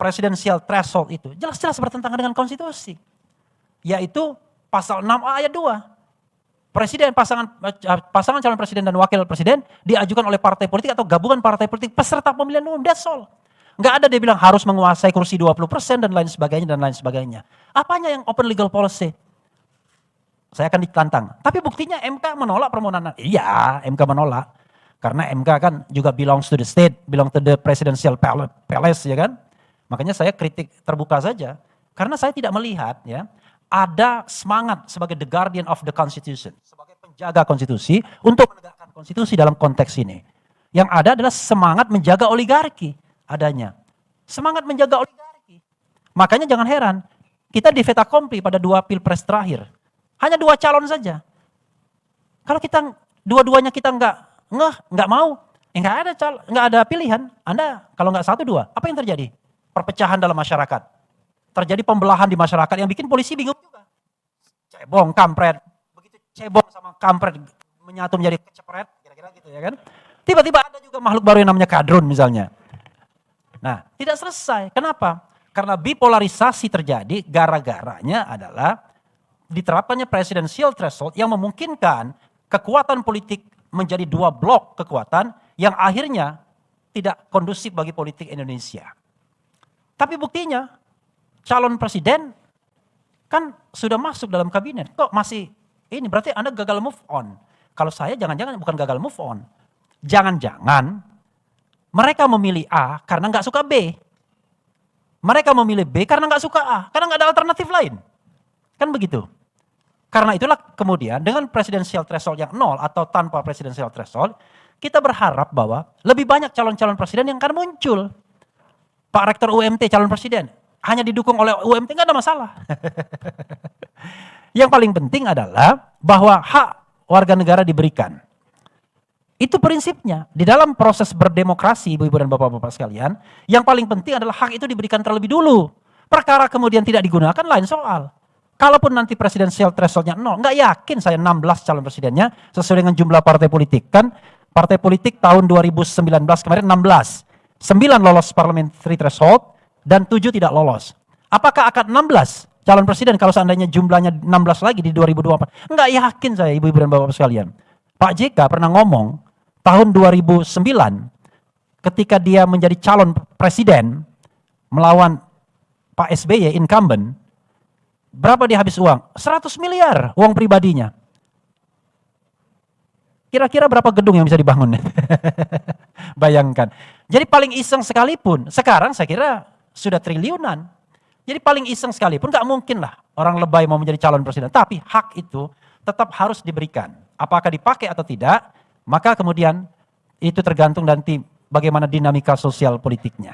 presidensial threshold itu jelas-jelas bertentangan dengan konstitusi. Yaitu pasal 6A ayat 2. Pasangan calon presiden dan wakil presiden diajukan oleh partai politik atau gabungan partai politik peserta pemilihan umum. That's all. Nggak ada dia bilang harus menguasai kursi 20% dan lain sebagainya. Apanya yang open legal policy? Saya akan ditantang. Tapi buktinya MK menolak permohonan. Iya, MK menolak. Karena MK kan juga belongs to the state, belong to the presidential palace, ya kan? Makanya saya kritik terbuka saja. Karena saya tidak melihat ya ada semangat sebagai the guardian of the constitution, sebagai penjaga konstitusi untuk menegakkan konstitusi dalam konteks ini. Yang ada adalah semangat menjaga oligarki adanya. Semangat menjaga oligarki. Makanya jangan heran, kita di fait accompli pada 2 pilpres terakhir. Hanya 2 calon saja. Kalau kita dua-duanya kita nggak mau, nggak ada pilihan. Anda kalau nggak 1, 2, apa yang terjadi? Perpecahan dalam masyarakat. Terjadi pembelahan di masyarakat yang bikin polisi bingung juga. Cebong, kampret. Begitu cebong sama kampret menyatu menjadi kecepret, kira-kira gitu ya kan. Tiba-tiba ada juga makhluk baru yang namanya kadrun misalnya. Nah, tidak selesai. Kenapa? Karena bipolarisasi terjadi gara-garanya adalah diterapkannya presidensial threshold yang memungkinkan kekuatan politik menjadi 2 blok kekuatan yang akhirnya tidak kondusif bagi politik Indonesia. Tapi buktinya, calon presiden kan sudah masuk dalam kabinet. Kok masih ini? Berarti Anda gagal move on. Kalau saya jangan-jangan bukan gagal move on. Jangan-jangan mereka memilih A karena nggak suka B. Mereka memilih B karena nggak suka A. Karena nggak ada alternatif lain. Kan begitu. Karena itulah kemudian dengan presidensial threshold yang 0 atau tanpa presidensial threshold, kita berharap bahwa lebih banyak calon-calon presiden yang akan muncul. Pak Rektor UMT calon presiden. Hanya didukung oleh UMT nggak ada masalah. Yang paling penting adalah bahwa hak warga negara diberikan. Itu prinsipnya. Di dalam proses berdemokrasi, ibu-ibu dan bapak-bapak sekalian, yang paling penting adalah hak itu diberikan terlebih dulu. Perkara kemudian tidak digunakan lain soal. Kalaupun nanti presidensial thresholdnya 0, nggak yakin saya 16 calon presidennya sesuai dengan jumlah partai politik. Kan partai politik tahun 2019 kemarin 16. 9 lolos parliamentary threshold, dan 7 tidak lolos. Apakah akan 16 calon presiden kalau seandainya jumlahnya 16 lagi di 2024? Enggak yakin saya ibu-ibu dan bapak sekalian. Pak JK pernah ngomong tahun 2009 ketika dia menjadi calon presiden melawan Pak SBY incumbent, berapa dia habis uang? 100 miliar uang pribadinya. Kira-kira berapa gedung yang bisa dibangun? Bayangkan. Jadi paling iseng sekalipun, sekarang saya kira sudah triliunan. Jadi paling iseng sekalipun gak mungkin lah orang lebay mau menjadi calon presiden. Tapi hak itu tetap harus diberikan. Apakah dipakai atau tidak, maka kemudian itu tergantung nanti bagaimana dinamika sosial politiknya.